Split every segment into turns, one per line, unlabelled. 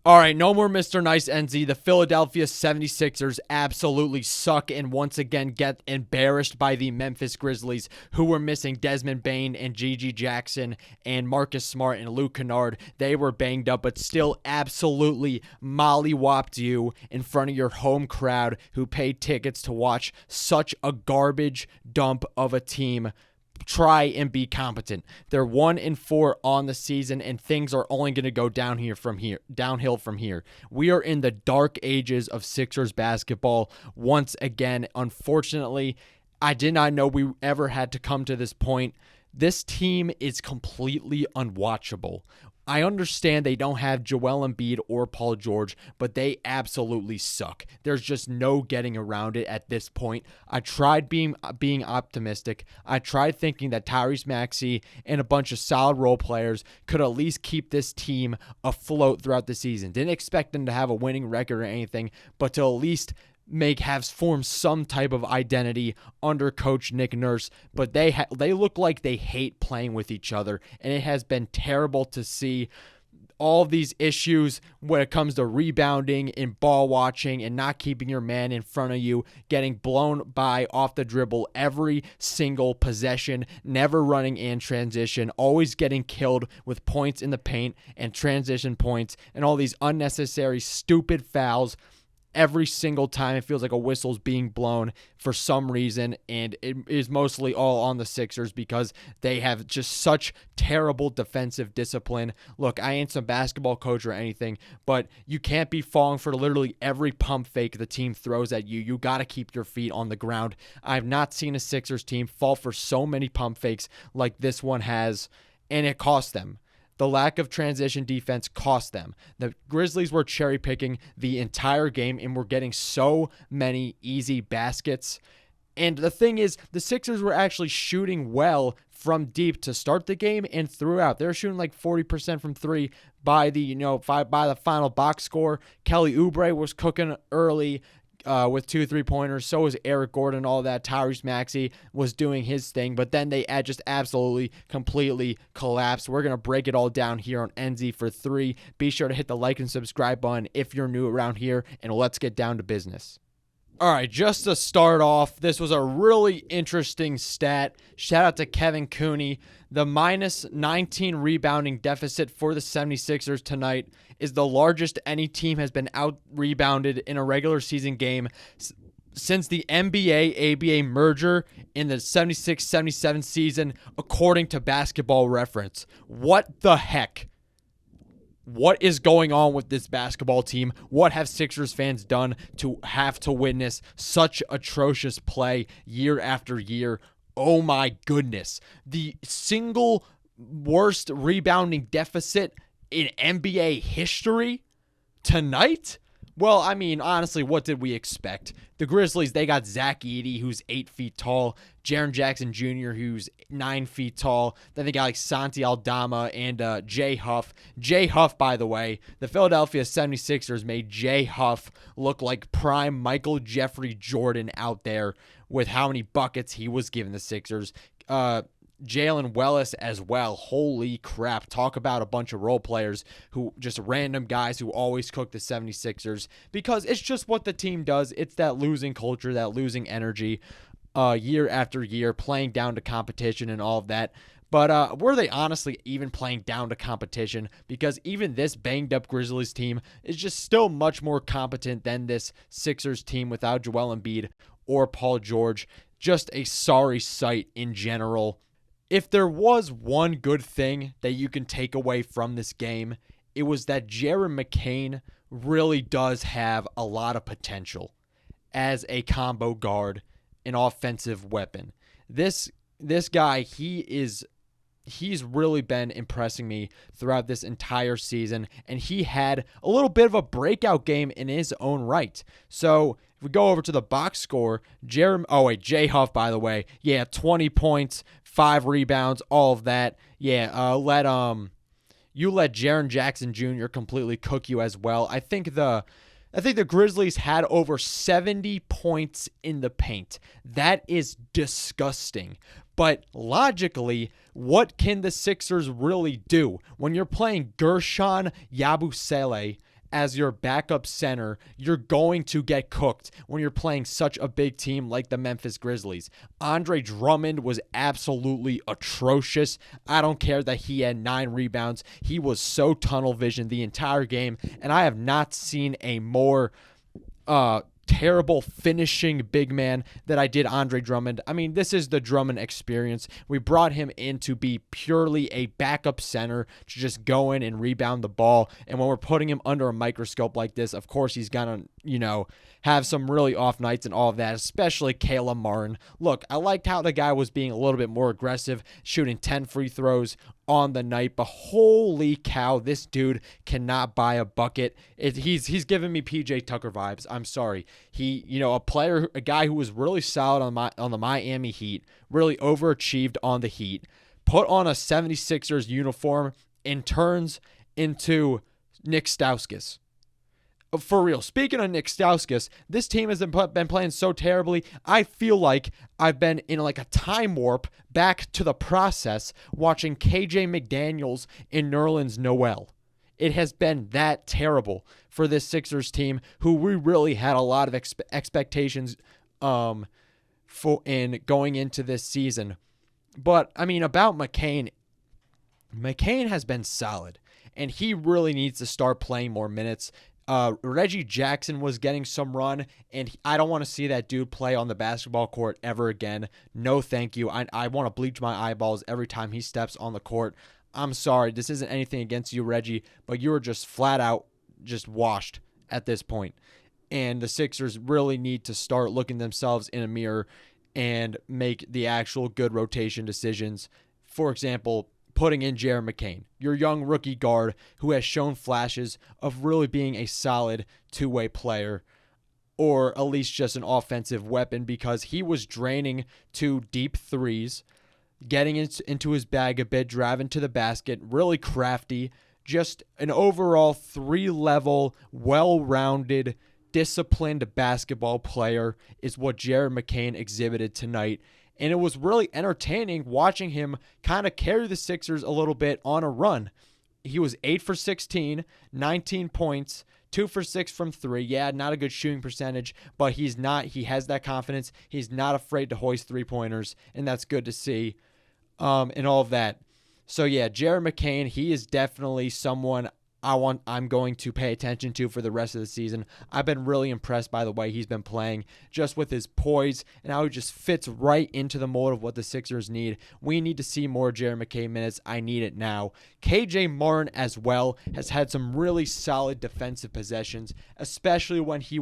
All right, no more Mr. Nice, NZ. The Philadelphia 76ers absolutely suck and once again get embarrassed by the Memphis Grizzlies, who were missing Desmond Bane and Gigi Jackson and Marcus Smart and Luke Kennard. They were banged up, but still absolutely mollywopped you in front of your home crowd who paid tickets to watch such a garbage dump of a team try and be competent. They're 1-4 on the season, and things are only going to go downhill from here. We are in the dark ages of Sixers basketball once again. Unfortunately, I did not know we ever had to come to this point. This team is completely unwatchable. I understand they don't have Joel Embiid or Paul George, but they absolutely suck. There's just no getting around it at this point. I tried being optimistic. I tried thinking that Tyrese Maxey and a bunch of solid role players could at least keep this team afloat throughout the season. Didn't expect them to have a winning record or anything, but to at least have formed some type of identity under Coach Nick Nurse, but they look like they hate playing with each other, and it has been terrible to see all of these issues when it comes to rebounding and ball watching and not keeping your man in front of you, getting blown by off the dribble every single possession, never running in transition, always getting killed with points in the paint and transition points, and all these unnecessary stupid fouls. Every single time it feels like a whistle's being blown for some reason, and it is mostly all on the Sixers because they have just such terrible defensive discipline. Look, I ain't some basketball coach or anything, but you can't be falling for literally every pump fake the team throws at you. You got to keep your feet on the ground. I've not seen a Sixers team fall for so many pump fakes like this one has, and it cost them. The lack of transition defense cost them. The Grizzlies were cherry picking the entire game and were getting so many easy baskets. And the thing is, the Sixers were actually shooting well from deep to start the game and throughout. They were shooting like 40% from three by the final box score. Kelly Oubre was cooking early with 2 3-pointers. So was Eric Gordon, all that. Tyrese Maxey was doing his thing, but then they just absolutely, completely collapsed. We're going to break it all down here on NZ for 3. Be sure to hit the like and subscribe button if you're new around here, and let's get down to business. All right, just to start off, this was a really interesting stat. Shout out to Kevin Cooney. The minus 19 rebounding deficit for the 76ers tonight is the largest any team has been out-rebounded in a regular season game since the NBA-ABA merger in the 76-77 season, according to Basketball Reference. What the heck? What is going on with this basketball team? What have Sixers fans done to have to witness such atrocious play year after year? Oh my goodness. The single worst rebounding deficit in NBA history tonight? Well, I mean, honestly, what did we expect? The Grizzlies, they got Zach Edey, who's 8 feet tall, Jaren Jackson Jr., who's 9 feet tall. Then they got like Santi Aldama and Jay Huff. Jay Huff, by the way, the Philadelphia 76ers made Jay Huff look like prime Michael Jeffrey Jordan out there with how many buckets he was giving the Sixers. Jalen Willis as well. Holy crap. Talk about a bunch of role players who just random guys who always cook the 76ers because it's just what the team does. It's that losing culture, that losing energy year after year, playing down to competition and all of that. But were they honestly even playing down to competition? Because even this banged up Grizzlies team is just still much more competent than this Sixers team without Joel Embiid or Paul George. Just a sorry sight in general. If there was one good thing that you can take away from this game, it was that Jared McCain really does have a lot of potential as a combo guard, an offensive weapon. This guy, he's really been impressing me throughout this entire season, and he had a little bit of a breakout game in his own right. So if we go over to the box score, Jay Huff, by the way, 20 points, 5 rebounds, all of that. You let Jaren Jackson Jr. completely cook you as well. I think the Grizzlies had over 70 points in the paint. That is disgusting. But logically, what can the Sixers really do when you're playing Gershon Yabusele as your backup center, you're going to get cooked when you're playing such a big team like the Memphis Grizzlies. Andre Drummond was absolutely atrocious. I don't care that he had 9 rebounds. He was so tunnel vision the entire game, and I have not seen a more terrible finishing big man that I did Andre Drummond. I mean, this is the Drummond experience. We brought him in to be purely a backup center to just go in and rebound the ball. And when we're putting him under a microscope like this, of course he's gonna, have some really off nights and all of that, especially Caleb Martin. Look, I liked how the guy was being a little bit more aggressive, shooting 10 free throws on the night, but holy cow, this dude cannot buy a bucket. He's giving me PJ Tucker vibes. I'm sorry. He, a guy who was really solid on the Miami Heat, really overachieved on the Heat, put on a 76ers uniform and turns into Nick Stauskas. For real. Speaking of Nick Stauskas, this team has been playing so terribly. I feel like I've been in like a time warp back to the process watching KJ McDaniels and Nerlens Noel. It has been that terrible for this Sixers team, who we really had a lot of expectations for in going into this season. But I mean, about McCain has been solid, and he really needs to start playing more minutes. Reggie Jackson was getting some run, and I don't want to see that dude play on the basketball court ever again. No, thank you. I want to bleach my eyeballs every time he steps on the court. I'm sorry. This isn't anything against you, Reggie, but you were just flat out just washed at this point. And the Sixers really need to start looking themselves in a mirror and make the actual good rotation decisions. For example, putting in Jared McCain, your young rookie guard who has shown flashes of really being a solid two-way player, or at least just an offensive weapon, because he was draining 2 deep threes, getting into his bag a bit, driving to the basket, really crafty, just an overall 3-level, well-rounded, disciplined basketball player is what Jared McCain exhibited tonight. And it was really entertaining watching him kind of carry the Sixers a little bit on a run. He was 8 for 16, 19 points, 2 for 6 from 3. Yeah, not a good shooting percentage, but he has that confidence. He's not afraid to hoist 3-pointers, and that's good to see, and all of that. So yeah, Jared McCain, he is definitely someone I'm going to pay attention to for the rest of the season. I've been really impressed by the way he's been playing, just with his poise and how he just fits right into the mold of what the Sixers need. We need to see more Jared McCain minutes. I need it now. KJ Martin as well has had some really solid defensive possessions, especially when he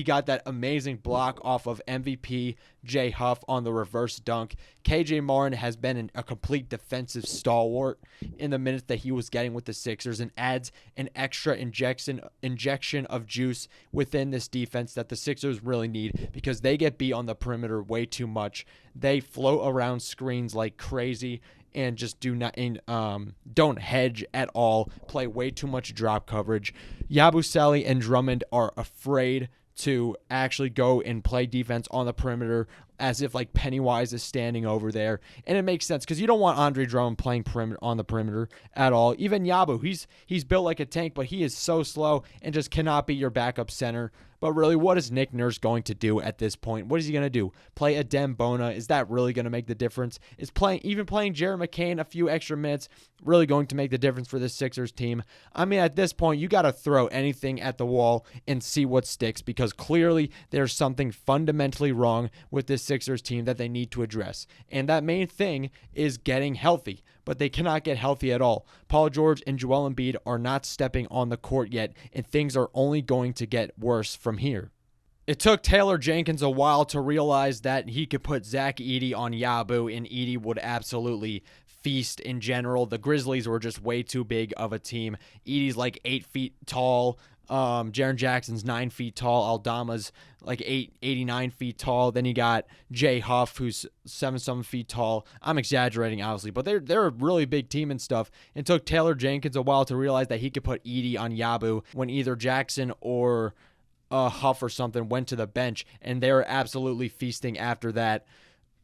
got that amazing block off of MVP Jay Huff on the reverse dunk. KJ Martin has been a complete defensive stalwart in the minutes that he was getting with the Sixers, and adds an extra injection of juice within this defense that the Sixers really need, because they get beat on the perimeter way too much. They float around screens like crazy and just don't hedge at all, play way too much drop coverage. Yabusele and Drummond are afraid to actually go and play defense on the perimeter, as if like Pennywise is standing over there. And it makes sense, because you don't want Andre Drummond playing on the perimeter at all. Even Yabu, he's built like a tank, but he is so slow and just cannot be your backup center. But really, what is Nick Nurse going to do at this point? What is he going to do? Play Adem Bona? Is that really going to make the difference? Is playing Jared McCain a few extra minutes really going to make the difference for this Sixers team? I mean, at this point, you got to throw anything at the wall and see what sticks, because clearly there's something fundamentally wrong with this Sixers team that they need to address. And that main thing is getting healthy. But they cannot get healthy at all. Paul George and Joel Embiid are not stepping on the court yet, and things are only going to get worse from here. It took Taylor Jenkins a while to realize that he could put Zach Edey on Yabu, and Edey would absolutely feast in general. The Grizzlies were just way too big of a team. Edey's like 8 feet tall. Jaren Jackson's 9 feet tall. Aldama's like 89 feet tall. Then you got Jay Huff, who's 7 feet tall. I'm exaggerating, obviously, but they're a really big team and stuff. It took Taylor Jenkins a while to realize that he could put Edey on Yabu when either Jackson or Huff or something went to the bench, and they were absolutely feasting after that.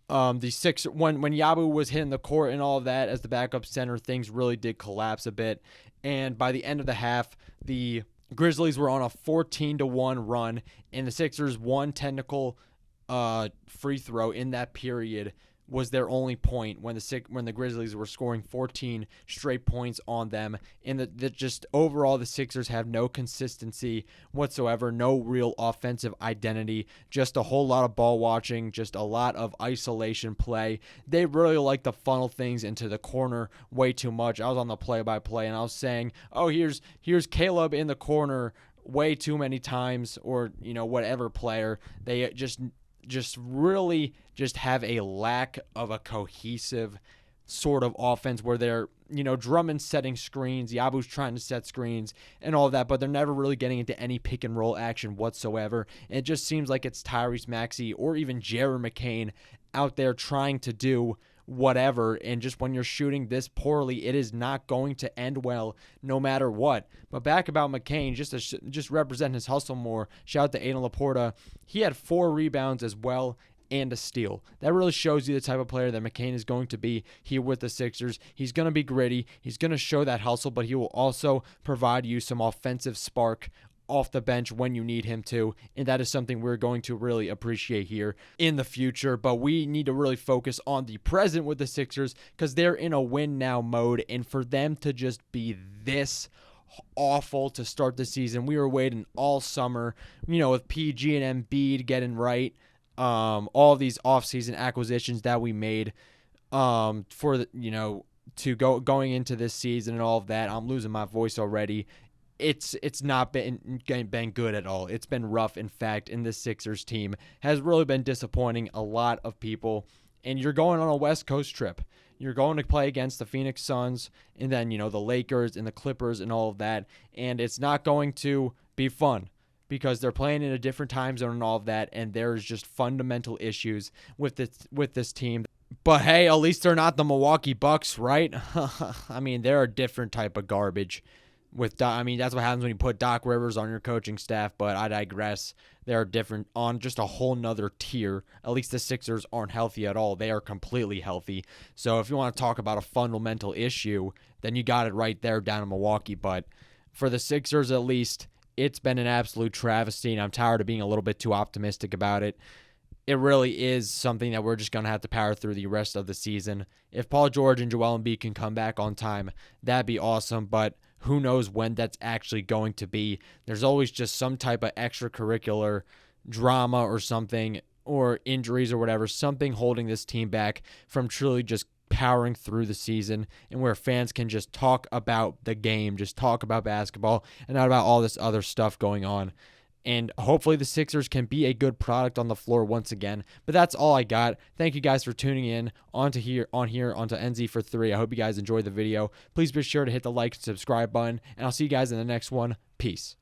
When Yabu was hitting the court and all of that as the backup center, things really did collapse a bit. And by the end of the half, the Grizzlies were on a 14-1 run, and the Sixers' one technical free throw in that period was their only point when the Grizzlies were scoring 14 straight points on them. And just overall, the Sixers have no consistency whatsoever, no real offensive identity, just a whole lot of ball watching, just a lot of isolation play. They really like to funnel things into the corner way too much. I was on the play-by-play, and I was saying, oh, here's Caleb in the corner way too many times, or, whatever player. They just really just have a lack of a cohesive sort of offense where they're, Drummond's setting screens, Yabu's trying to set screens and all of that, but they're never really getting into any pick and roll action whatsoever. And it just seems like it's Tyrese Maxey or even Jared McCain out there trying to do whatever, and just when you're shooting this poorly, it is not going to end well no matter what. But back about McCain, just represent his hustle more, shout out to Aiden Laporta. He had 4 rebounds as well and a steal. That really shows you the type of player that McCain is going to be here with the Sixers. He's going to be gritty, he's going to show that hustle, but he will also provide you some offensive spark off the bench when you need him to, and that is something we're going to really appreciate here in the future. But we need to really focus on the present with the Sixers, because they're in a win now mode, and for them to just be this awful to start the season, we were waiting all summer, with PG and Embiid getting right, all these offseason acquisitions that we made for the, going into this season and all of that. I'm losing my voice already. It's not been good at all. It's been rough, in fact, and this Sixers team has really been disappointing a lot of people. And you're going on a West Coast trip. You're going to play against the Phoenix Suns and then, the Lakers and the Clippers and all of that. And it's not going to be fun because they're playing in a different time zone and all of that. And there's just fundamental issues with this team. But hey, at least they're not the Milwaukee Bucks, right? I mean, they're a different type of garbage. That's what happens when you put Doc Rivers on your coaching staff, but I digress. They're different on just a whole nother tier. At least the Sixers aren't healthy at all. They are completely healthy. So if you want to talk about a fundamental issue, then you got it right there down in Milwaukee. But for the Sixers, at least, it's been an absolute travesty, and I'm tired of being a little bit too optimistic about it. It really is something that we're just going to have to power through the rest of the season. If Paul George and Joel Embiid can come back on time, that'd be awesome, but who knows when that's actually going to be. There's always just some type of extracurricular drama or something, or injuries or whatever, something holding this team back from truly just powering through the season, and where fans can just talk about the game, just talk about basketball, and not about all this other stuff going on. And hopefully the Sixers can be a good product on the floor once again. But that's all I got. Thank you guys for tuning in onto NZ for 3. I hope you guys enjoyed the video. Please be sure to hit the like and subscribe button. And I'll see you guys in the next one. Peace.